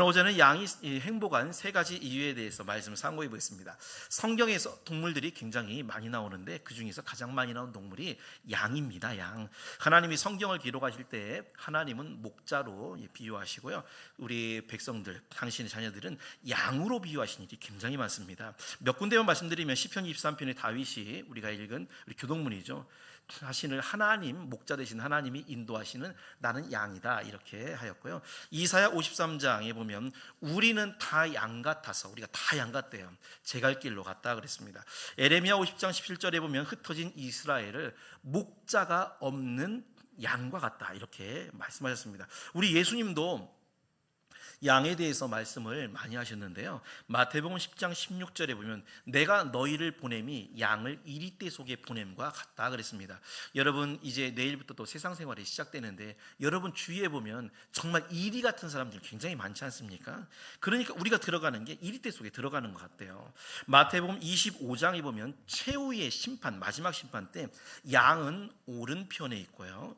오전에 양이 행복한 세 가지 이유에 대해서 말씀을 상고해 보겠습니다. 성경에서 동물들이 굉장히 많이 나오는데 그 중에서 가장 많이 나온 동물이 양입니다. 양. 하나님이 성경을 기록하실 때 하나님은 목자로 비유하시고요, 우리 백성들, 당신의 자녀들은 양으로 비유하신 일이 굉장히 많습니다. 몇 군데만 말씀드리면 시편 23편의 다윗이 우리가 읽은 우리 교동문이죠. 하시는 하나님, 목자 되신 하나님이 인도하시는 나는 양이다, 이렇게 하였고요. 이사야 53장에 보면 우리는 다 양 같아서, 우리가 다 양 같대요. 제 갈 길로 갔다 그랬습니다. 에레미야 50장 17절에 보면 흩어진 이스라엘을 목자가 없는 양과 같다, 이렇게 말씀하셨습니다. 우리 예수님도 양에 대해서 말씀을 많이 하셨는데요, 마태복음 10장 16절에 보면 내가 너희를 보냄이 양을 이리떼 속에 보냄과 같다 그랬습니다. 여러분, 이제 내일부터 또 세상 생활이 시작되는데 여러분 주위에 보면 정말 이리 같은 사람들 굉장히 많지 않습니까? 그러니까 우리가 들어가는 게 이리떼 속에 들어가는 것 같아요. 마태복음 25장에 보면 최후의 심판, 마지막 심판 때 양은 오른편에 있고요,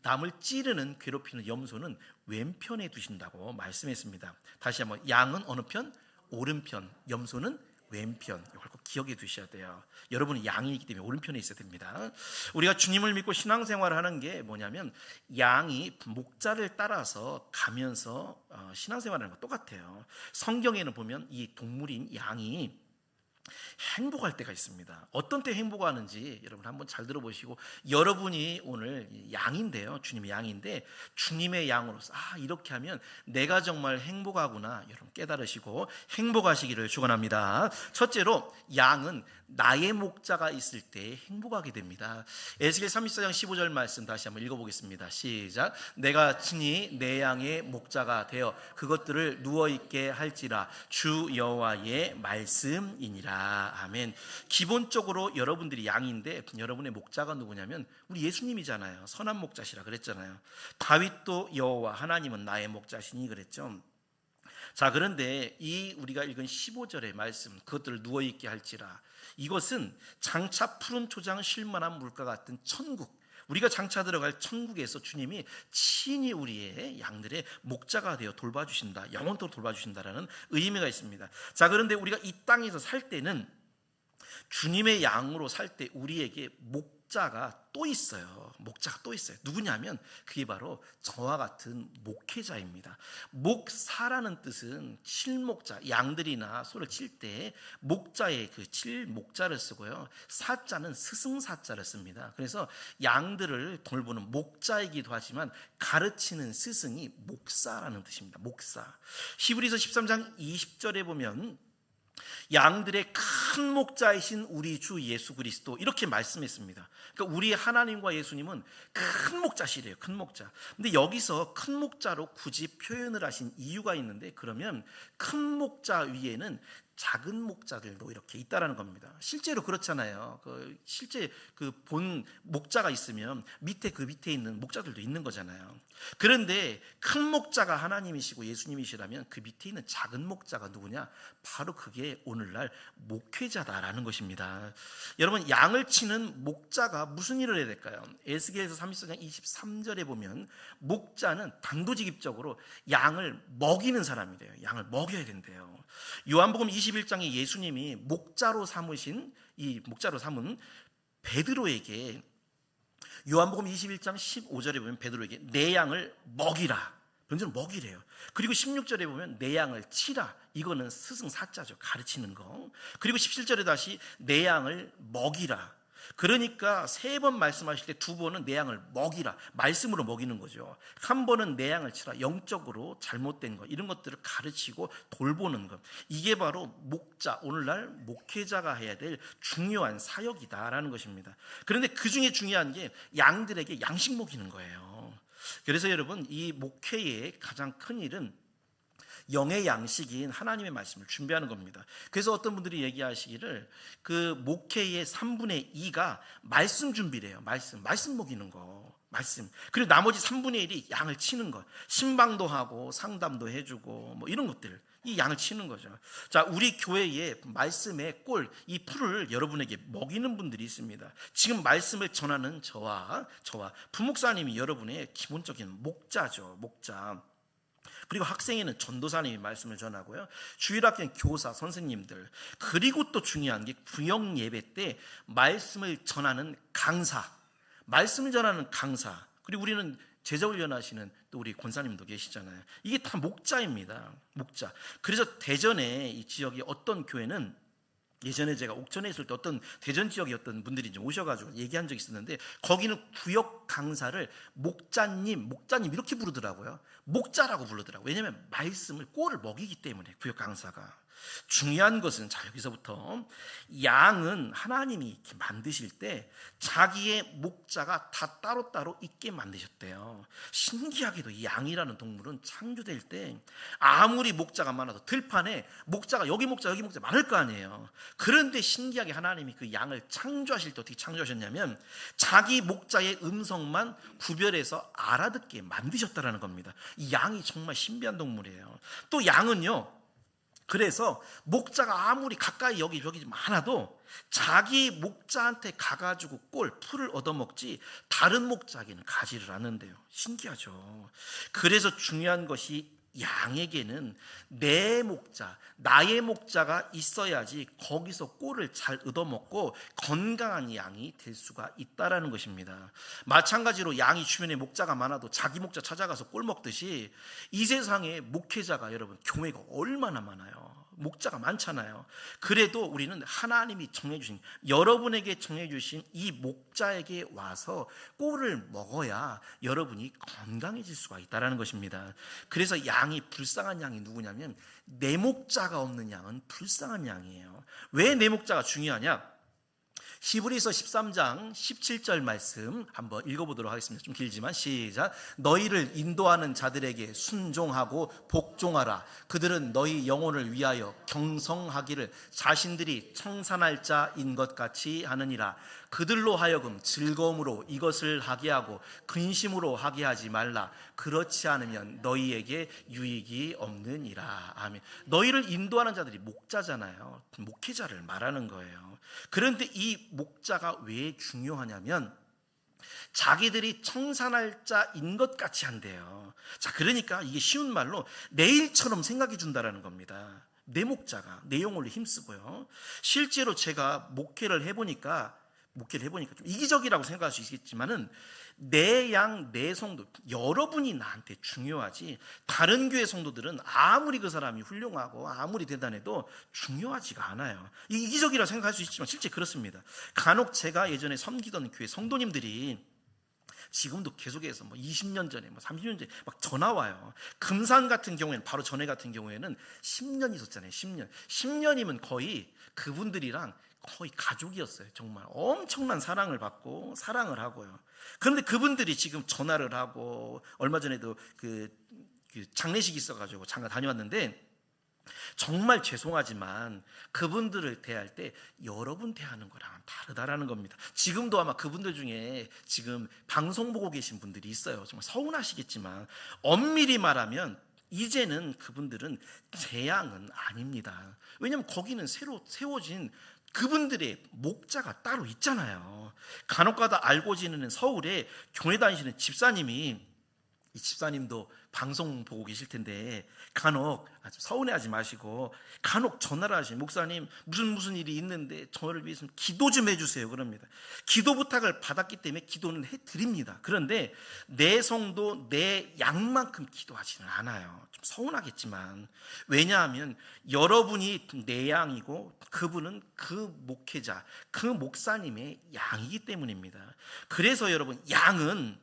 남을 찌르는 괴롭히는 염소는 왼편에 두신다고 말씀했습니다. 다시 한번, 양은 어느 편? 오른편, 염소는 왼편. 이걸 꼭 기억해 두셔야 돼요. 여러분은 양이기 때문에 오른편에 있어야 됩니다. 우리가 주님을 믿고 신앙생활을 하는 게 뭐냐면 양이 목자를 따라서 가면서 신앙생활을 하는 거 똑같아요. 성경에는 보면 이 동물인 양이 행복할 때가 있습니다. 어떤 때 행복하는지 여러분 한번 잘 들어보시고, 여러분이 오늘 양인데요, 주님의 양인데 주님의 양으로서 이렇게 하면 내가 정말 행복하구나 여러분 깨달으시고 행복하시기를 축원합니다. 첫째로, 양은 나의 목자가 있을 때 행복하게 됩니다. 에스겔 34장 15절 말씀 다시 한번 읽어보겠습니다. 시작. 내가 친히 내 양의 목자가 되어 그것들을 누워있게 할지라 주 여호와의 말씀이니라. 아멘. 기본적으로 여러분들이 양인데 여러분의 목자가 누구냐면 우리 예수님이잖아요. 선한 목자시라 그랬잖아요. 다윗도 여호와 하나님은 나의 목자시니 그랬죠. 자, 그런데 이 우리가 읽은 15절의 말씀, 그것들을 누워있게 할지라, 이것은 장차 푸른 초장 쉴만한 물가 같은 천국, 우리가 장차 들어갈 천국에서 주님이 친히 우리의 양들의 목자가 되어 돌봐주신다, 영원토록 돌봐주신다라는 의미가 있습니다. 자, 그런데 우리가 이 땅에서 살 때는 주님의 양으로 살 때 우리에게 목자가 또 있어요. 목자가 또 있어요. 누구냐면 그게 바로 저와 같은 목회자입니다. 목사라는 뜻은 칠목자, 양들이나 소를 칠 때 목자의 그 칠목자를 쓰고요, 사자는 스승사자를 씁니다. 그래서 양들을 돌보는 목자이기도 하지만 가르치는 스승이 목사라는 뜻입니다. 목사. 히브리서 13장 20절에 보면 양들의 큰 목자이신 우리 주 예수 그리스도, 이렇게 말씀했습니다. 그러니까 우리 하나님과 예수님은 큰 목자시래요. 큰 목자. 근데 여기서 큰 목자로 굳이 표현을 하신 이유가 있는데, 그러면 큰 목자 위에는 작은 목자들도 이렇게 있다라는 겁니다. 실제로 그렇잖아요. 실제 본 목자가 있으면 밑에 그 밑에 있는 목자들도 있는 거잖아요. 그런데 큰 목자가 하나님이시고 예수님이시라면 그 밑에 있는 작은 목자가 누구냐? 바로 그게 오늘날 목회자다라는 것입니다. 여러분, 양을 치는 목자가 무슨 일을 해야 될까요? 에스겔서 34장 23절에 보면 목자는 단도직입적으로 양을 먹이는 사람이래요. 양을 먹여야 된대요. 요한복음 21장에 예수님이 목자로 삼은 베드로에게, 요한복음 21장 15절에 보면 베드로에게 내 양을 먹이라, 먼저는 먹이래요. 그리고 16절에 보면 내 양을 치라, 이거는 스승 사자죠, 가르치는 거. 그리고 17절에 다시 내 양을 먹이라. 그러니까 3번 말씀하실 때 2번은 내 양을 먹이라, 말씀으로 먹이는 거죠. 1번은 내 양을 치라, 영적으로 잘못된 것, 이런 것들을 가르치고 돌보는 것. 이게 바로 목자, 오늘날 목회자가 해야 될 중요한 사역이다라는 것입니다. 그런데 그 중에 중요한 게 양들에게 양식 먹이는 거예요. 그래서 여러분, 이 목회의 가장 큰 일은 영의 양식인 하나님의 말씀을 준비하는 겁니다. 그래서 어떤 분들이 얘기하시기를 그 목회의 3분의 2가 말씀 준비래요. 말씀 먹이는 거, 말씀. 그리고 나머지 3분의 1이 양을 치는 것, 신방도 하고 상담도 해주고 뭐 이런 것들, 이 양을 치는 거죠. 자, 우리 교회에 말씀의 꼴, 이 풀을 여러분에게 먹이는 분들이 있습니다. 지금 말씀을 전하는 저와 부목사님이 여러분의 기본적인 목자죠. 목자. 그리고 학생회는 전도사님이 말씀을 전하고요. 주일학교는 교사, 선생님들, 그리고 또 중요한 게 구역 예배 때 말씀을 전하는 강사, 그리고 우리는 제자훈련하시는 또 우리 권사님도 계시잖아요. 이게 다 목자입니다. 목자. 그래서 대전에 이 지역이 어떤 교회는 예전에 제가 옥천에 있을 때 어떤 대전 지역의 어떤 분들이 좀 오셔가지고 얘기한 적이 있었는데, 거기는 구역 강사를 목자님 이렇게 부르더라고요. 목자라고 부르더라고요. 왜냐하면 말씀을 꼴을 먹이기 때문에. 구역 강사가 중요한 것은, 자, 여기서부터 양은 하나님이 이렇게 만드실 때 자기의 목자가 다 따로따로 있게 만드셨대요. 신기하게도 이 양이라는 동물은 창조될 때 아무리 목자가 많아도 들판에 목자가 여기 목자 많을 거 아니에요. 그런데 신기하게 하나님이 그 양을 창조하실 때 어떻게 창조하셨냐면 자기 목자의 음성만 구별해서 알아듣게 만드셨다라는 겁니다. 이 양이 정말 신비한 동물이에요. 또 양은요, 그래서 목자가 아무리 가까이 여기 많아도 자기 목자한테 가가지고 풀을 얻어먹지 다른 목자에게는 가지를 않는데요. 신기하죠. 그래서 중요한 것이 양에게는 내 목자, 나의 목자가 있어야지 거기서 꼴을 잘 얻어먹고 건강한 양이 될 수가 있다라는 것입니다. 마찬가지로 양이 주변에 목자가 많아도 자기 목자 찾아가서 꼴 먹듯이 이 세상에 목회자가, 여러분, 교회가 얼마나 많아요. 목자가 많잖아요. 그래도 우리는 하나님이 정해주신, 여러분에게 정해주신 이 목자에게 와서 꼴을 먹어야 여러분이 건강해질 수가 있다는 것입니다. 그래서 양이 불쌍한 양이 누구냐면 내 목자가 없는 양은 불쌍한 양이에요. 왜 내 목자가 중요하냐? 히브리서 13장 17절 말씀 한번 읽어보도록 하겠습니다. 좀 길지만 시작. 너희를 인도하는 자들에게 순종하고 복종하라. 그들은 너희 영혼을 위하여 경성하기를 자신들이 청산할 자인 것 같이 하느니라. 그들로 하여금 즐거움으로 이것을 하게 하고 근심으로 하게 하지 말라. 그렇지 않으면 너희에게 유익이 없느니라. 아멘. 너희를 인도하는 자들이 목자잖아요. 목회자를 말하는 거예요. 그런데 이 목자가 왜 중요하냐면 자기들이 청산할 자인 것 같이 한대요. 자, 그러니까 이게 쉬운 말로 내일처럼 생각해 준다라는 겁니다. 내 목자가 내 영혼을 힘쓰고요. 실제로 제가 목회를 해보니까 좀 이기적이라고 생각할 수 있겠지만은 내 양, 내 성도, 여러분이 나한테 중요하지 다른 교회 성도들은 아무리 그 사람이 훌륭하고 아무리 대단해도 중요하지가 않아요. 이기적이라고 생각할 수 있지만 실제 그렇습니다. 간혹 제가 예전에 섬기던 교회 성도님들이 지금도 계속해서 20년 전에 30년 전에 막 전화 와요. 금산 같은 경우에는, 바로 전에 같은 경우에는 10년 있었잖아요. 10년이면 거의 그분들이랑 거의 가족이었어요. 정말 엄청난 사랑을 받고 사랑을 하고요. 그런데 그분들이 지금 전화를 하고, 얼마 전에도 그 장례식이 있어가지고 잠깐 다녀왔는데, 정말 죄송하지만 그분들을 대할 때 여러분 대하는 거랑은 다르다라는 겁니다. 지금도 아마 그분들 중에 지금 방송 보고 계신 분들이 있어요. 정말 서운하시겠지만 엄밀히 말하면 이제는 그분들은 제 양은 아닙니다. 왜냐하면 거기는 새로 세워진 그분들의 목자가 따로 있잖아요. 간혹가다 알고 지내는 서울에 교회 다니시는 집사님이, 이 집사님도 방송 보고 계실 텐데 간혹 서운해하지 마시고 간혹 전화를 하시면, 목사님 무슨 일이 있는데 저를 위해서 기도 좀 해주세요 그럽니다. 기도 부탁을 받았기 때문에 기도는 해드립니다. 그런데 내 성도, 내 양만큼 기도하지는 않아요. 좀 서운하겠지만, 왜냐하면 여러분이 내 양이고 그분은 그 목회자, 그 목사님의 양이기 때문입니다. 그래서 여러분, 양은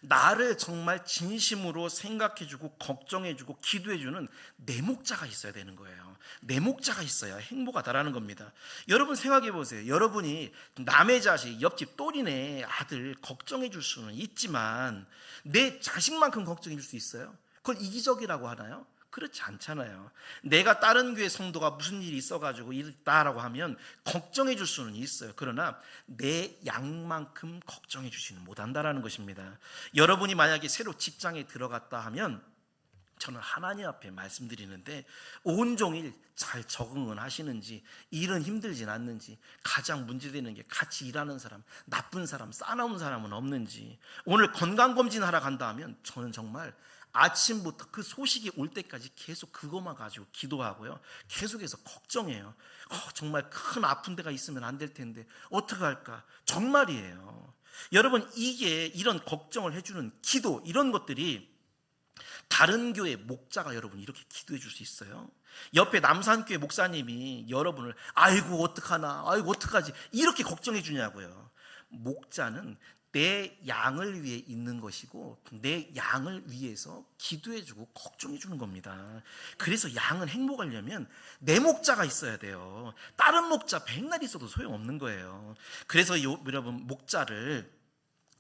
나를 정말 진심으로 생각해주고 걱정해주고 기도해주는 내 목자가 있어야 되는 거예요. 내 목자가 있어야 행복하다라는 겁니다. 여러분 생각해 보세요. 여러분이 남의 자식, 옆집 또리네 아들 걱정해줄 수는 있지만 내 자식만큼 걱정해줄 수 있어요? 그걸 이기적이라고 하나요? 그렇지 않잖아요. 내가 다른 교회 성도가 무슨 일이 있어가지고 있다라고 하면 걱정해 줄 수는 있어요. 그러나 내 양만큼 걱정해 주지는 못한다라는 것입니다. 여러분이 만약에 새로 직장에 들어갔다 하면 저는 하나님 앞에 말씀드리는데 온종일 잘 적응은 하시는지, 일은 힘들진 않는지, 가장 문제되는 게 같이 일하는 사람, 나쁜 사람, 싸나운 사람은 없는지, 오늘 건강검진하러 간다 하면 저는 정말 아침부터 그 소식이 올 때까지 계속 그것만 가지고 기도하고요. 계속해서 걱정해요. 정말 큰 아픈 데가 있으면 안 될 텐데 어떡할까? 정말이에요. 여러분, 이게 이런 걱정을 해주는 기도, 이런 것들이 다른 교회 목자가 여러분 이렇게 기도해 줄 수 있어요? 옆에 남산교회 목사님이 여러분을 아이고 어떡하나, 아이고 어떡하지, 이렇게 걱정해 주냐고요. 목자는 내 양을 위해 있는 것이고 내 양을 위해서 기도해 주고 걱정해 주는 겁니다. 그래서 양은 행복하려면 내 목자가 있어야 돼요. 다른 목자 백날 있어도 소용없는 거예요. 그래서 여러분, 목자를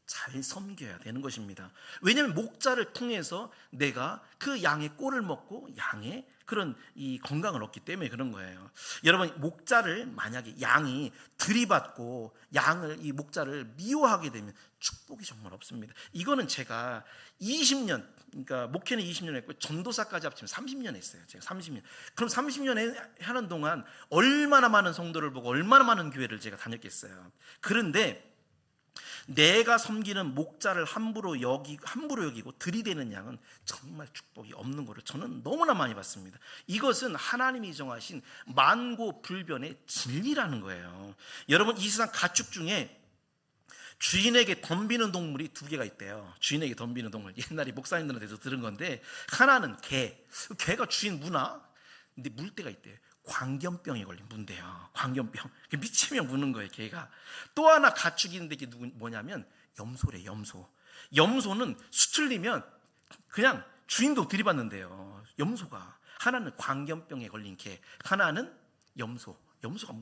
잘 섬겨야 되는 것입니다. 왜냐하면 목자를 통해서 내가 그 양의 꼴을 먹고 양의 그런 이 건강을 얻기 때문에 그런 거예요. 여러분, 목자를 만약에 양이 들이받고 양을, 이 목자를 미워하게 되면 축복이 정말 없습니다. 이거는 제가 20년, 그러니까 목회는 20년 했고 전도사까지 합치면 30년 했어요. 제가 30년. 그럼 30년 하는 동안 얼마나 많은 성도를 보고 얼마나 많은 교회를 제가 다녔겠어요. 그런데 내가 섬기는 목자를 함부로 여기고 들이대는 양은 정말 축복이 없는 것을 저는 너무나 많이 봤습니다. 이것은 하나님이 정하신 만고불변의 진리라는 거예요. 여러분, 이 세상 가축 중에 주인에게 덤비는 동물이 2개가 있대요. 주인에게 덤비는 동물. 옛날에 목사님들한테서 들은 건데, 하나는 개가 주인 무나? 근데 물 때가 있대요. 광견병에 걸린 문대요. 광견병. 미치면 무는 거예요, 개가. 또 하나 가축이 있는데 이게 뭐냐면 염소래, 염소. 염소는 수틀리면 그냥 주인도 들이받는데요. 염소가. 하나는 광견병에 걸린 개, 하나는 염소. 염소가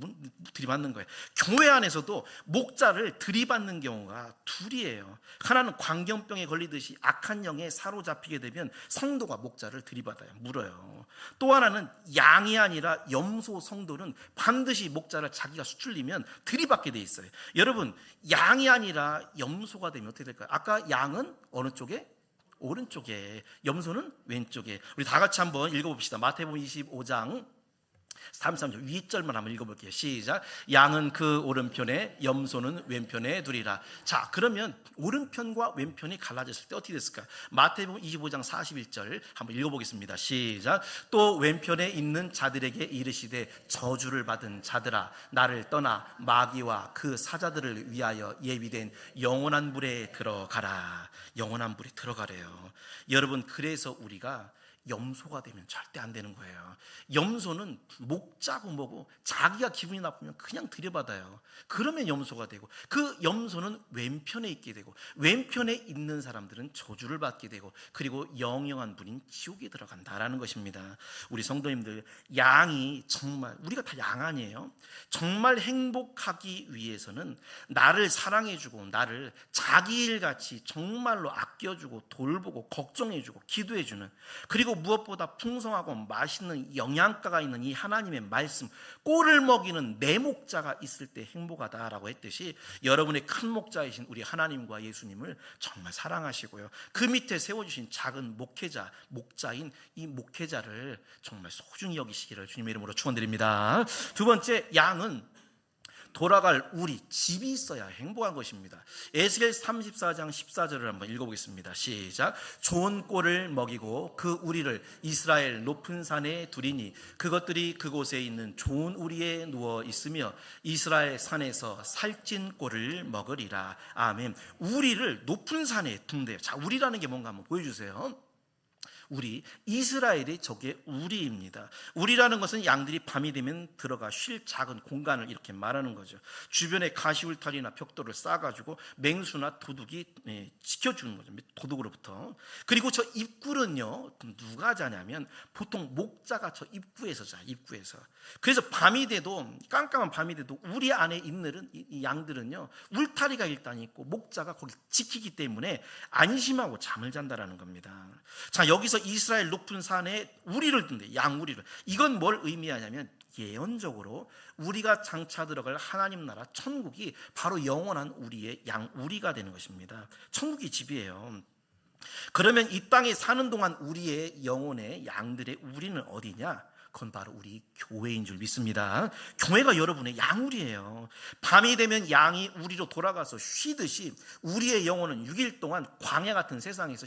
들이받는 거예요. 교회 안에서도 목자를 들이받는 경우가 2이에요. 하나는 광견병에 걸리듯이 악한 영에 사로잡히게 되면 성도가 목자를 들이받아요. 물어요. 또 하나는 양이 아니라 염소 성도는 반드시 목자를 자기가 수틀리면 들이받게 돼 있어요. 여러분, 양이 아니라 염소가 되면 어떻게 될까요? 아까 양은 어느 쪽에? 오른쪽에, 염소는 왼쪽에. 우리 다 같이 한번 읽어봅시다. 마태복음 25장 33절 윗절만 한번 읽어볼게요. 시작. 양은 그 오른편에, 염소는 왼편에 두리라. 자, 그러면 오른편과 왼편이 갈라졌을 때 어떻게 됐을까요? 마태복음 25장 41절 한번 읽어보겠습니다. 시작. 또 왼편에 있는 자들에게 이르시되 저주를 받은 자들아, 나를 떠나 마귀와 그 사자들을 위하여 예비된 영원한 불에 들어가라. 영원한 불에 들어가래요. 여러분, 그래서 우리가 염소가 되면 절대 안 되는 거예요. 염소는 목자고 뭐고 자기가 기분이 나쁘면 그냥 들여받아요. 그러면 염소가 되고, 그 염소는 왼편에 있게 되고, 왼편에 있는 사람들은 저주를 받게 되고, 그리고 영영한 분인 지옥에 들어간다라는 것입니다. 우리 성도님들, 양이 정말, 우리가 다 양 아니에요? 정말 행복하기 위해서는 나를 사랑해주고 나를 자기 일같이 정말로 아껴주고 돌보고 걱정해주고 기도해주는, 그리고 무엇보다 풍성하고 맛있는 영양가가 있는 이 하나님의 말씀, 꼴을 먹이는 내 목자가 있을 때 행복하다라고 했듯이, 여러분의 큰 목자이신 우리 하나님과 예수님을 정말 사랑하시고요, 그 밑에 세워주신 작은 목자인 이 목회자를 정말 소중히 여기시기를 주님의 이름으로 축원드립니다. 2번째, 양은 돌아갈 우리 집이 있어야 행복한 것입니다. 에스겔 34장 14절을 한번 읽어보겠습니다. 시작. 좋은 꼴을 먹이고 그 우리를 이스라엘 높은 산에 두리니 그것들이 그곳에 있는 좋은 우리에 누워 있으며 이스라엘 산에서 살찐 꼴을 먹으리라. 아멘. 우리를 높은 산에 둔대요. 자, 우리라는 게 뭔가 한번 보여주세요. 우리, 이스라엘이 저게 우리입니다. 우리라는 것은 양들이 밤이 되면 들어가 쉴 작은 공간을 이렇게 말하는 거죠. 주변에 가시울타리나 벽돌을 쌓아가지고 맹수나 도둑이 지켜주는 거죠. 도둑으로부터. 그리고 저 입구는요, 누가 자냐면 보통 목자가 저 입구에서 자요. 입구에서. 그래서 밤이 돼도, 깜깜한 밤이 돼도 우리 안에 있는 이 양들은요, 울타리가 일단 있고 목자가 거기 지키기 때문에 안심하고 잠을 잔다라는 겁니다. 자, 여기서 이스라엘 높은 산에 우리를 둔대. 양우리를. 이건 뭘 의미하냐면 예언적으로 우리가 장차 들어갈 하나님 나라 천국이 바로 영원한 우리의 양우리가 되는 것입니다. 천국이 집이에요. 그러면 이 땅에 사는 동안 우리의 영혼의 양들의 우리는 어디냐? 그건 바로 우리 교회인 줄 믿습니다. 교회가 여러분의 양우리예요. 밤이 되면 양이 우리로 돌아가서 쉬듯이 우리의 영혼은 6일 동안 광야 같은 세상에서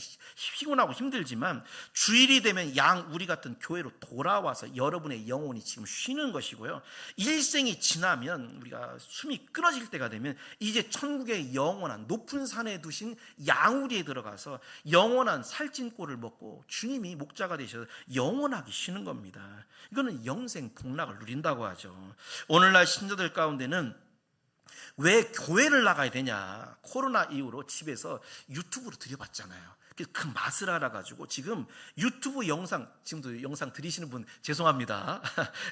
피곤하고 힘들지만 주일이 되면 양우리 같은 교회로 돌아와서 여러분의 영혼이 지금 쉬는 것이고요. 일생이 지나면 우리가 숨이 끊어질 때가 되면 이제 천국의 영원한 높은 산에 두신 양우리에 들어가서 영원한 살찐 꼴을 먹고 주님이 목자가 되셔서 영원하게 쉬는 겁니다. 이거는 영생 복락을 누린다고 하죠. 오늘날 신자들 가운데는 왜 교회를 나가야 되냐, 코로나 이후로 집에서 유튜브로 들여봤잖아요. 그 맛을 알아가지고 지금 유튜브 영상, 지금도 영상 들으시는 분 죄송합니다.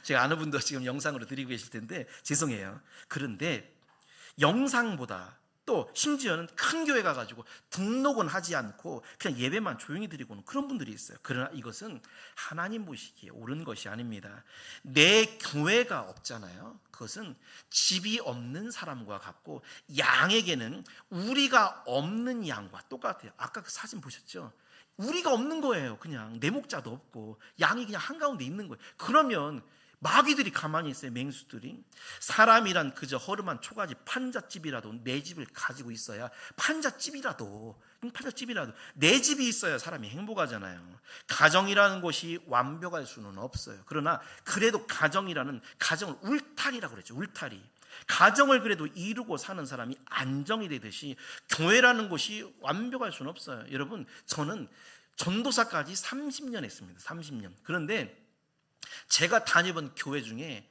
제가 아는 분도 지금 영상으로 드리고 계실 텐데 죄송해요. 그런데 영상보다 또 심지어는 큰 교회 가가지고 등록은 하지 않고 그냥 예배만 조용히 드리고는 그런 분들이 있어요. 그러나 이것은 하나님 보시기에 옳은 것이 아닙니다. 내 교회가 없잖아요. 그것은 집이 없는 사람과 같고 양에게는 우리가 없는 양과 똑같아요. 아까 그 사진 보셨죠? 우리가 없는 거예요. 그냥 내 목자도 없고 양이 그냥 한가운데 있는 거예요. 그러면 마귀들이 가만히 있어요. 맹수들이. 사람이란 그저 허름한 초가지 판잣집이라도 내 집을 가지고 있어야, 판잣집이라도 내 집이 있어야 사람이 행복하잖아요. 가정이라는 것이 완벽할 수는 없어요. 그러나 그래도 가정을 울타리라고 그랬죠. 울타리. 가정을 그래도 이루고 사는 사람이 안정이 되듯이 교회라는 것이 완벽할 수는 없어요. 여러분, 저는 전도사까지 30년 했습니다. 30년. 그런데 제가 다녀본 교회 중에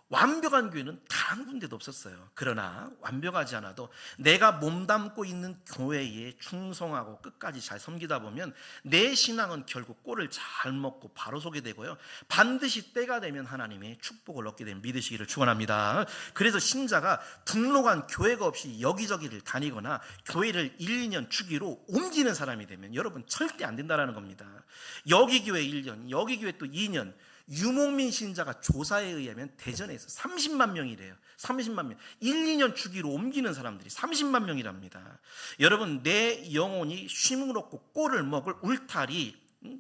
완벽한 교회는 단 한 군데도 없었어요. 그러나 완벽하지 않아도 내가 몸담고 있는 교회에 충성하고 끝까지 잘 섬기다 보면 내 신앙은 결국 꼴을 잘 먹고 바로 서게 되고요. 반드시 때가 되면 하나님의 축복을 얻게 되면 믿으시기를 축원합니다. 그래서 신자가 등록한 교회가 없이 여기저기를 다니거나 교회를 1, 2년 주기로 옮기는 사람이 되면 여러분 절대 안 된다는 겁니다. 여기 교회 1년, 여기 교회 또 2년, 유목민 신자가 조사에 의하면 대전에서 30만 명이래요. 30만 명. 1, 2년 주기로 옮기는 사람들이 30만 명이랍니다. 여러분, 내 영혼이 쉼을 얻고 꼴을 먹을 울타리,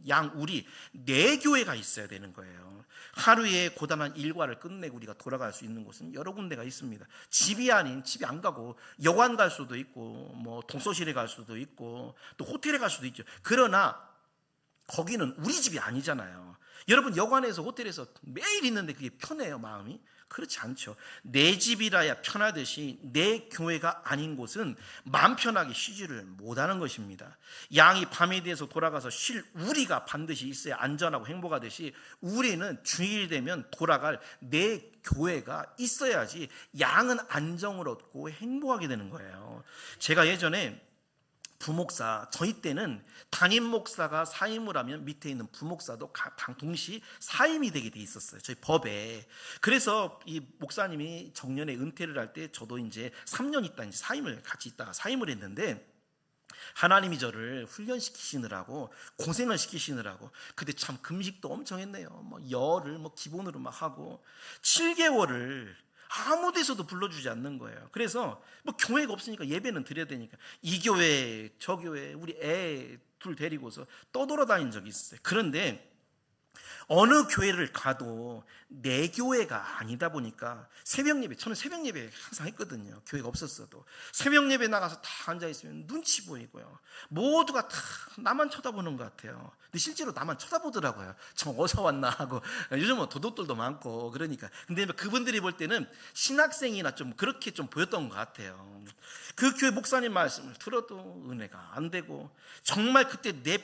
양우리, 내 교회가 있어야 되는 거예요. 하루에 고단한 일과를 끝내고 우리가 돌아갈 수 있는 곳은 여러 군데가 있습니다. 집이 아닌, 집에 안 가고 여관 갈 수도 있고 뭐 독서실에 갈 수도 있고 또 호텔에 갈 수도 있죠. 그러나 거기는 우리 집이 아니잖아요. 여러분, 여관에서 호텔에서 매일 있는데 그게 편해요, 마음이? 그렇지 않죠. 내 집이라야 편하듯이 내 교회가 아닌 곳은 마음 편하게 쉬지를 못하는 것입니다. 양이 밤에 대해서 돌아가서 쉴 우리가 반드시 있어야 안전하고 행복하듯이 우리는 주일 되면 돌아갈 내 교회가 있어야지 양은 안정을 얻고 행복하게 되는 거예요. 제가 예전에 부목사, 저희 때는 담임 목사가 사임을 하면 밑에 있는 부목사도 동시 사임이 되게 돼 있었어요. 저희 법에. 그래서 이 목사님이 정년에 은퇴를 할 때 저도 이제 3년 있다 이제 사임을 같이 있다가 사임을 했는데 하나님이 저를 훈련시키시느라고 고생을 시키시느라고 그때 참 금식도 엄청 했네요. 뭐 열을 기본으로 막 하고 7개월을 아무 데서도 불러주지 않는 거예요. 그래서 교회가 없으니까 예배는 드려야 되니까 이 교회 저 교회 우리 애 둘 데리고서 떠돌아다닌 적이 있어요. 그런데 어느 교회를 가도 내 교회가 아니다 보니까 새벽 예배, 저는 새벽 예배 항상 했거든요. 교회가 없었어도 새벽 예배 나가서 다 앉아있으면 눈치 보이고요. 모두가 다 나만 쳐다보는 것 같아요. 근데 실제로 나만 쳐다보더라고요. 참 어디서 왔나 하고. 요즘은 도둑들도 많고 그러니까. 근데 그분들이 볼 때는 신학생이나 좀 그렇게 좀 보였던 것 같아요. 그 교회 목사님 말씀을 들어도 은혜가 안 되고 정말 그때 제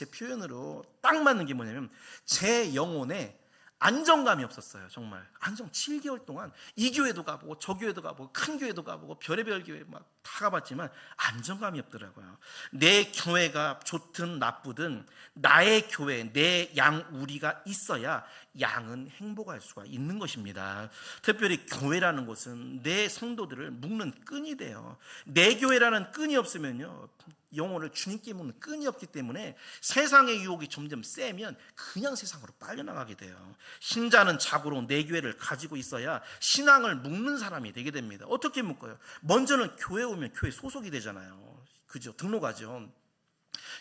표현으로 딱 맞는 게 뭐냐면 제 영혼에 안정감이 없었어요. 정말 7개월 동안 이 교회도 가보고 저 교회도 가보고 큰 교회도 가보고 별의별 교회 막 다 가봤지만 안정감이 없더라고요. 내 교회가 좋든 나쁘든 나의 교회, 내 양우리가 있어야 양은 행복할 수가 있는 것입니다. 특별히 교회라는 것은 내 성도들을 묶는 끈이 돼요. 내 교회라는 끈이 없으면요 영혼을 주님께 묶는 끈이 없기 때문에 세상의 유혹이 점점 세면 그냥 세상으로 빨려나가게 돼요. 신자는 자고로 내 교회를 가지고 있어야 신앙을 묶는 사람이 되게 됩니다. 어떻게 묶어요? 먼저는 교회 오면 교회 소속이 되잖아요. 그죠? 등록하죠.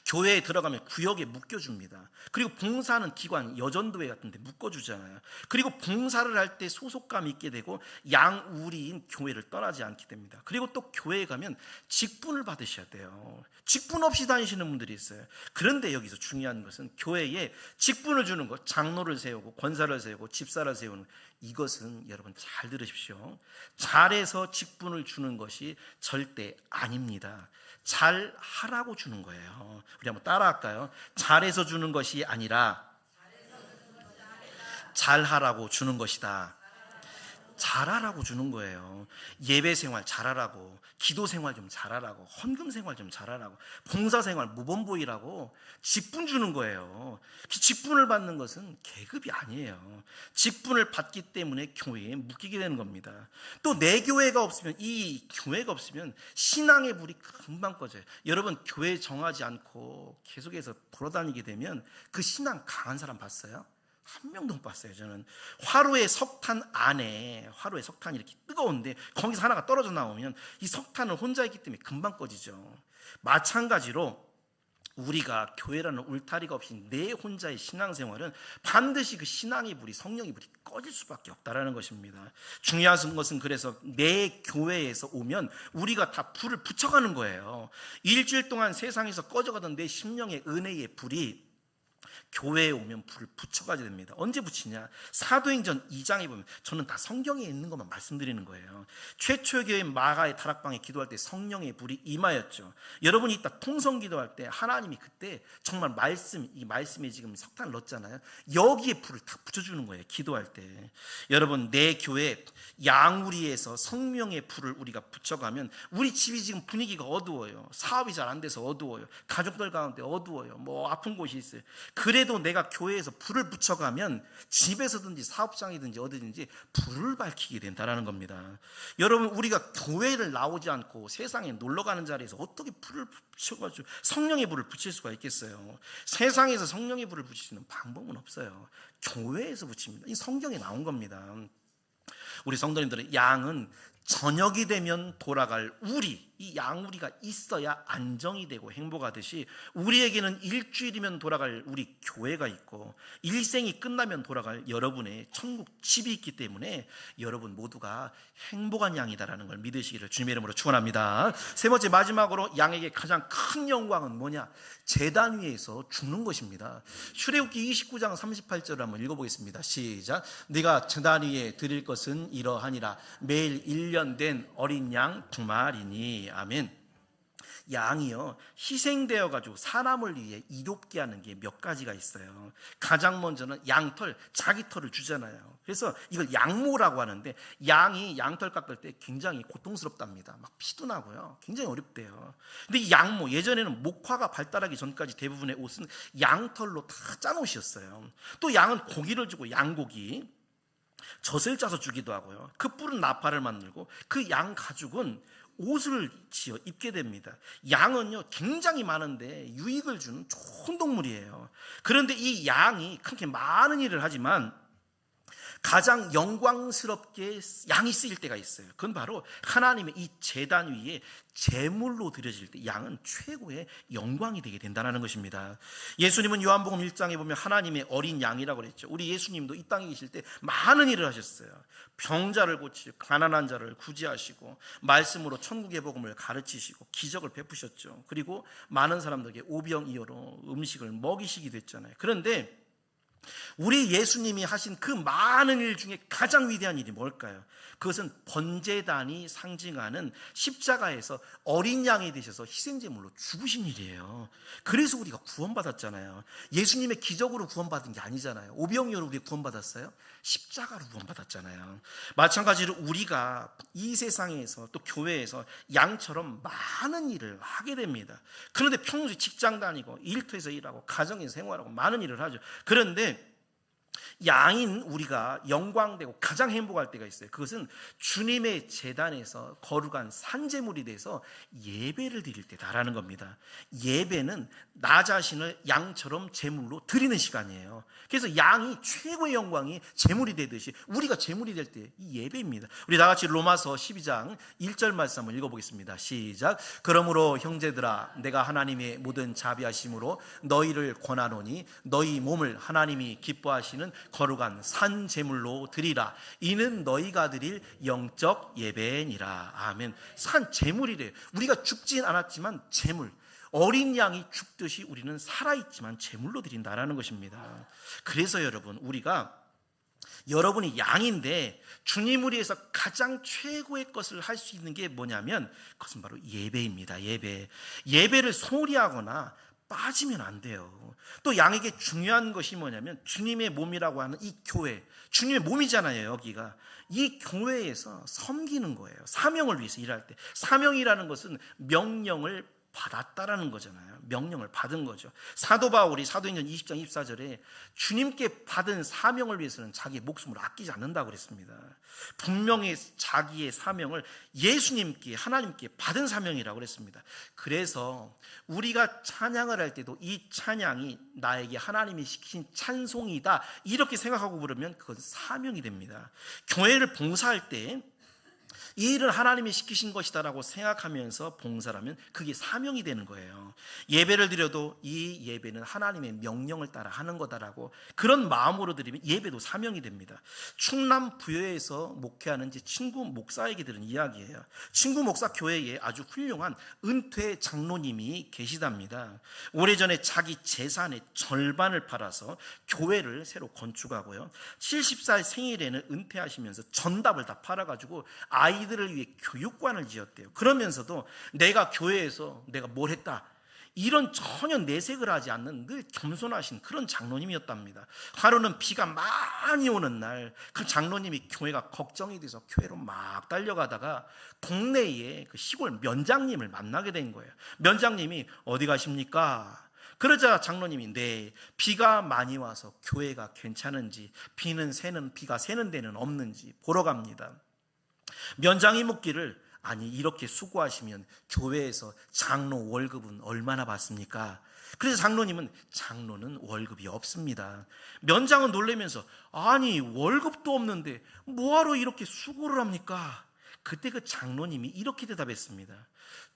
교회에 들어가면 구역에 묶여줍니다. 그리고 봉사하는 기관, 여전도회 같은 데 묶어주잖아요. 그리고 봉사를 할 때 소속감 있게 되고 양우리인 교회를 떠나지 않게 됩니다. 그리고 또 교회에 가면 직분을 받으셔야 돼요. 직분 없이 다니시는 분들이 있어요. 그런데 여기서 중요한 것은 교회에 직분을 주는 것, 장로를 세우고 권사를 세우고 집사를 세우는, 이것은 여러분 잘 들으십시오. 잘해서 직분을 주는 것이 절대 아닙니다. 잘 하라고 주는 거예요. 우리 한번 따라할까요? 잘해서 주는 것이 아니라 잘 하라고 주는 것이다. 잘하라고 주는 거예요. 예배 생활 잘하라고, 기도 생활 좀 잘하라고, 헌금 생활 좀 잘하라고, 봉사 생활 무번보이라고 직분 주는 거예요. 직분을 받는 것은 계급이 아니에요. 직분을 받기 때문에 교회에 묶이게 되는 겁니다. 또 내 교회가 없으면, 이 교회가 없으면 신앙의 불이 금방 꺼져요. 여러분, 교회 정하지 않고 계속해서 돌아다니게 되면 그 신앙 강한 사람 봤어요? 한 명도 못 봤어요. 저는 화로의 석탄 안에, 화로의 석탄이 이렇게 뜨거운데 거기서 하나가 떨어져 나오면 이 석탄은 혼자 있기 때문에 금방 꺼지죠. 마찬가지로 우리가 교회라는 울타리가 없이 내 혼자의 신앙생활은 반드시 그 신앙의 불이, 성령의 불이 꺼질 수밖에 없다라는 것입니다. 중요한 것은 그래서 내 교회에서 오면 우리가 다 불을 붙여가는 거예요. 일주일 동안 세상에서 꺼져가던 내 심령의 은혜의 불이 교회에 오면 불을 붙여가야 됩니다. 언제 붙이냐? 사도행전 2장에 보면, 저는 다 성경에 있는 것만 말씀드리는 거예요. 최초의 교회 마가의 다락방에 기도할 때 성령의 불이 임하였죠. 여러분이 이따 통성 기도할 때 하나님이 그때 정말 말씀, 이 말씀에 지금 석탄을 넣었잖아요. 여기에 불을 다 붙여주는 거예요. 기도할 때. 여러분, 내 교회 양우리에서 성령의 불을 우리가 붙여가면 우리 집이 지금 분위기가 어두워요. 사업이 잘 안 돼서 어두워요. 가족들 가운데 어두워요. 뭐 아픈 곳이 있어요. 그래도 내가 교회에서 불을 붙여가면 집에서든지 사업장이든지 어디든지 불을 밝히게 된다는 겁니다. 여러분, 우리가 교회를 나오지 않고 세상에 놀러가는 자리에서 어떻게 불을 붙여가지고 성령의 불을 붙일 수가 있겠어요? 세상에서 성령의 불을 붙일 수 있는 방법은 없어요. 교회에서 붙입니다. 이 성경에 나온 겁니다. 우리 성도님들은 양은 저녁이 되면 돌아갈 우리, 이 양우리가 있어야 안정이 되고 행복하듯이 우리에게는 일주일이면 돌아갈 우리 교회가 있고 일생이 끝나면 돌아갈 여러분의 천국 집이 있기 때문에 여러분 모두가 행복한 양이다라는 걸 믿으시기를 주님의 이름으로 축원합니다. 세 번째, 마지막으로 양에게 가장 큰 영광은 뭐냐? 제단 위에서 죽는 것입니다. 출애굽기 29장 38절을 한번 읽어보겠습니다. 시작. 네가 제단 위에 드릴 것은 이러하니라. 매일 1년 된 어린 양 2마리니. 아멘. 양이요, 희생되어 가지고 사람을 위해 이롭게 하는 게 몇 가지가 있어요. 가장 먼저는 양털, 자기 털을 주잖아요. 그래서 이걸 양모라고 하는데, 양이 양털 깎을 때 굉장히 고통스럽답니다. 막 피도 나고요, 굉장히 어렵대요. 근데 이 양모, 예전에는 목화가 발달하기 전까지 대부분의 옷은 양털로 다 짠 옷이었어요. 또 양은 고기를 주고, 양고기 젖을 짜서 주기도 하고요. 그 뿔은 나팔을 만들고, 그 양 가죽은 옷을 지어 입게 됩니다. 양은요, 굉장히 많은데 유익을 주는 좋은 동물이에요. 그런데 이 양이 그렇게 많은 일을 하지만 가장 영광스럽게 양이 쓰일 때가 있어요. 그건 바로 하나님의 이 제단 위에 제물로 드려질 때 양은 최고의 영광이 되게 된다는 것입니다. 예수님은 요한복음 1장에 보면 하나님의 어린 양이라고 그랬죠. 우리 예수님도 이 땅에 계실 때 많은 일을 하셨어요. 병자를 고치고 가난한 자를 구제하시고 말씀으로 천국의 복음을 가르치시고 기적을 베푸셨죠. 그리고 많은 사람들에게 오병이어로 음식을 먹이시기도 했잖아요. 그런데 우리 예수님이 하신 그 많은 일 중에 가장 위대한 일이 뭘까요? 그것은 번제단이 상징하는 십자가에서 어린 양이 되셔서 희생제물로 죽으신 일이에요. 그래서 우리가 구원받았잖아요. 예수님의 기적으로 구원받은 게 아니잖아요. 오병이어로 우리 구원받았어요? 십자가로 구원받았잖아요. 마찬가지로 우리가 이 세상에서 또 교회에서 양처럼 많은 일을 하게 됩니다. 그런데 평소에 직장 다니고 일터에서 일하고 가정에서 생활하고 많은 일을 하죠. 그런데 양인 우리가 영광되고 가장 행복할 때가 있어요. 그것은 주님의 제단에서 거룩한 산제물이 돼서 예배를 드릴 때다라는 겁니다. 예배는 나 자신을 양처럼 제물로 드리는 시간이에요. 그래서 양이 최고의 영광이 제물이 되듯이 우리가 제물이 될 때 이 예배입니다. 우리 다 같이 로마서 12장 1절 말씀 한번 읽어보겠습니다. 시작. 그러므로 형제들아, 내가 하나님의 모든 자비하심으로 너희를 권하노니 너희 몸을 하나님이 기뻐하시는 거룩한 산 제물로 드리라. 이는 너희가 드릴 영적 예배니라. 아멘. 산 제물이래요. 우리가 죽진 않았지만 제물, 어린 양이 죽듯이 우리는 살아있지만 제물로 드린다라는 것입니다. 그래서 여러분, 여러분이 양인데 주님을 위해서 가장 최고의 것을 할 수 있는 게 뭐냐면 그것은 바로 예배입니다. 예배를 소홀히 하거나 빠지면 안 돼요. 또 양에게 중요한 것이 뭐냐면 주님의 몸이라고 하는 이 교회, 주님의 몸이잖아요. 여기가 이 교회에서 섬기는 거예요. 사명을 위해서 일할 때. 사명이라는 것은 명령을 받았다라는 거잖아요. 명령을 받은 거죠. 사도 바울이 사도행전 20장 24절에 주님께 받은 사명을 위해서는 자기의 목숨을 아끼지 않는다고 그랬습니다. 분명히 자기의 사명을 예수님께, 하나님께 받은 사명이라고 그랬습니다. 그래서 우리가 찬양을 할 때도 이 찬양이 나에게 하나님이 시킨 찬송이다 이렇게 생각하고 부르면 그건 사명이 됩니다. 교회를 봉사할 때 이 일은 하나님이 시키신 것이다라고 생각하면서 봉사라면 그게 사명이 되는 거예요. 예배를 드려도 이 예배는 하나님의 명령을 따라 하는 거다라고 그런 마음으로 드리면 예배도 사명이 됩니다. 충남 부여에서 목회하는 제 친구 목사에게 들은 이야기예요. 친구 목사 교회에 아주 훌륭한 은퇴 장로님이 계시답니다. 오래전에 자기 재산의 절반을 팔아서 교회를 새로 건축하고요, 70살 생일에는 은퇴하시면서 전답을 다 팔아가지고 아이들을 위해 교육관을 지었대요. 그러면서도 내가 교회에서 내가 뭘 했다, 이런 전혀 내색을 하지 않는 늘 겸손하신 그런 장로님이었답니다. 하루는 비가 많이 오는 날, 그 장로님이 교회가 걱정이 돼서 교회로 막 달려가다가 동네에 그 시골 면장님을 만나게 된 거예요. 면장님이 어디 가십니까? 그러자 장로님이 네, 비가 많이 와서 교회가 괜찮은지, 비가 새는 데는 없는지 보러 갑니다. 면장이 묻기를 아니 이렇게 수고하시면 교회에서 장로 월급은 얼마나 받습니까? 그래서 장로는 월급이 없습니다. 면장은 놀라면서 아니 월급도 없는데 뭐하러 이렇게 수고를 합니까? 그때 그 장로님이 이렇게 대답했습니다.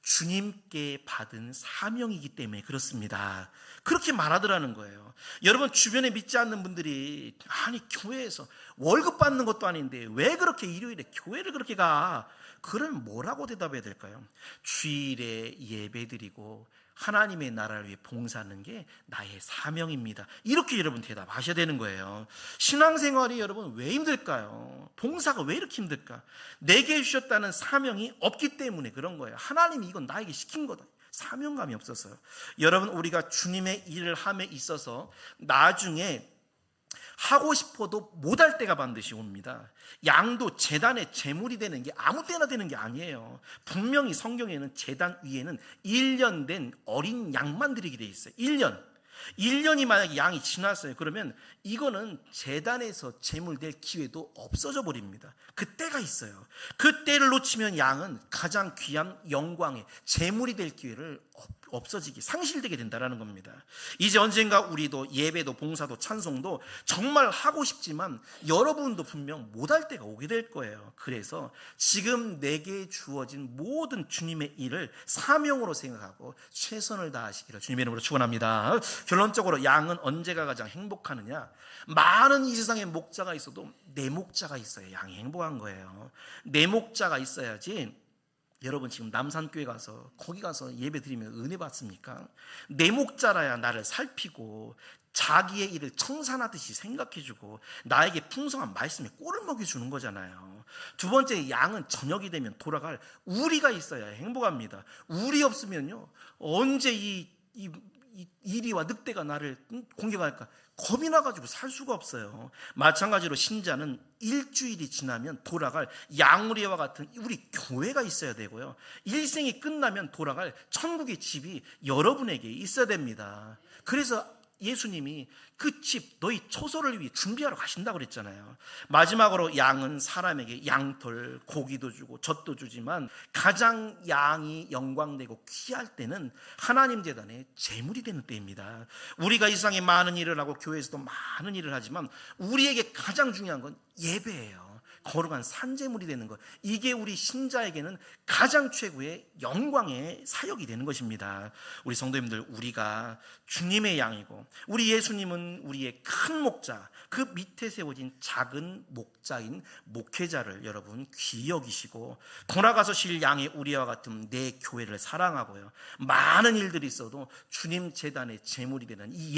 주님께 받은 사명이기 때문에 그렇습니다. 그렇게 말하더라는 거예요. 여러분, 주변에 믿지 않는 분들이 아니 교회에서 월급 받는 것도 아닌데 왜 그렇게 일요일에 교회를 그렇게 가? 그러면 뭐라고 대답해야 될까요? 주일에 예배드리고 하나님의 나라를 위해 봉사하는 게 나의 사명입니다. 이렇게 여러분 대답하셔야 되는 거예요. 신앙생활이 여러분 왜 힘들까요? 봉사가 왜 이렇게 힘들까? 내게 주셨다는 사명이 없기 때문에 그런 거예요. 하나님이 이건 나에게 시킨 거다. 사명감이 없어서요. 여러분, 우리가 주님의 일을 함에 있어서 나중에 하고 싶어도 못할 때가 반드시 옵니다. 양도 제단의 제물이 되는 게 아무 때나 되는 게 아니에요. 분명히 성경에는 제단 위에는 1년 된 어린 양만 드리게 돼 있어요. 1년이 만약에 양이 지났어요. 그러면 이거는 제단에서 제물 될 기회도 없어져 버립니다. 그때가 있어요. 그때를 놓치면 양은 가장 귀한 영광의 제물이 될 기회를 없어지게, 상실되게 된다는 겁니다. 이제 언젠가 우리도 예배도 봉사도 찬송도 정말 하고 싶지만 여러분도 분명 못할 때가 오게 될 거예요. 그래서 지금 내게 주어진 모든 주님의 일을 사명으로 생각하고 최선을 다하시기를 주님의 이름으로 축원합니다. 결론적으로 양은 언제가 가장 행복하느냐? 많은 이 세상에 목자가 있어도 내 목자가 있어야 양이 행복한 거예요. 내 목자가 있어야지. 여러분, 지금 남산교회 가서 거기 가서 예배 드리면 은혜 받습니까? 내 목자라야 나를 살피고 자기의 일을 청산하듯이 생각해주고 나에게 풍성한 말씀에 꼴을 먹여주는 거잖아요. 두 번째, 양은 저녁이 되면 돌아갈 우리가 있어야 행복합니다. 우리 없으면요, 언제 이 이리와 늑대가 나를 공격할까 겁이 나가지고 살 수가 없어요. 마찬가지로 신자는 일주일이 지나면 돌아갈 양우리와 같은 우리 교회가 있어야 되고요, 일생이 끝나면 돌아갈 천국의 집이 여러분에게 있어야 됩니다. 그래서 예수님이 그 집 너희 초소를 위해 준비하러 가신다고 그랬잖아요. 마지막으로 양은 사람에게 양털, 고기도 주고 젖도 주지만 가장 양이 영광되고 귀할 때는 하나님 제단의 제물이 되는 때입니다. 우리가 이 세상에 많은 일을 하고 교회에서도 많은 일을 하지만 우리에게 가장 중요한 건 예배예요. 거룩한 산제물이 되는 것, 이게 우리 신자에게는 가장 최고의 영광의 사역이 되는 것입니다. 우리 성도님들, 우리가 주님의 양이고 우리 예수님은 우리의 큰 목자, 그 밑에 세워진 작은 목자인 목회자를 여러분 귀히 여기시고 돌아가서 실 양의 우리와 같은 내 교회를 사랑하고요, 많은 일들이 있어도 주님 제단의 제물이 되는 이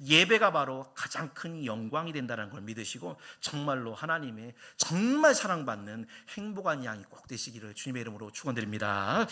예배가 바로 가장 큰 영광이 된다는 걸 믿으시고 정말로 하나님의 정말 사랑받는 행복한 양이 꼭 되시기를 주님의 이름으로 축원드립니다.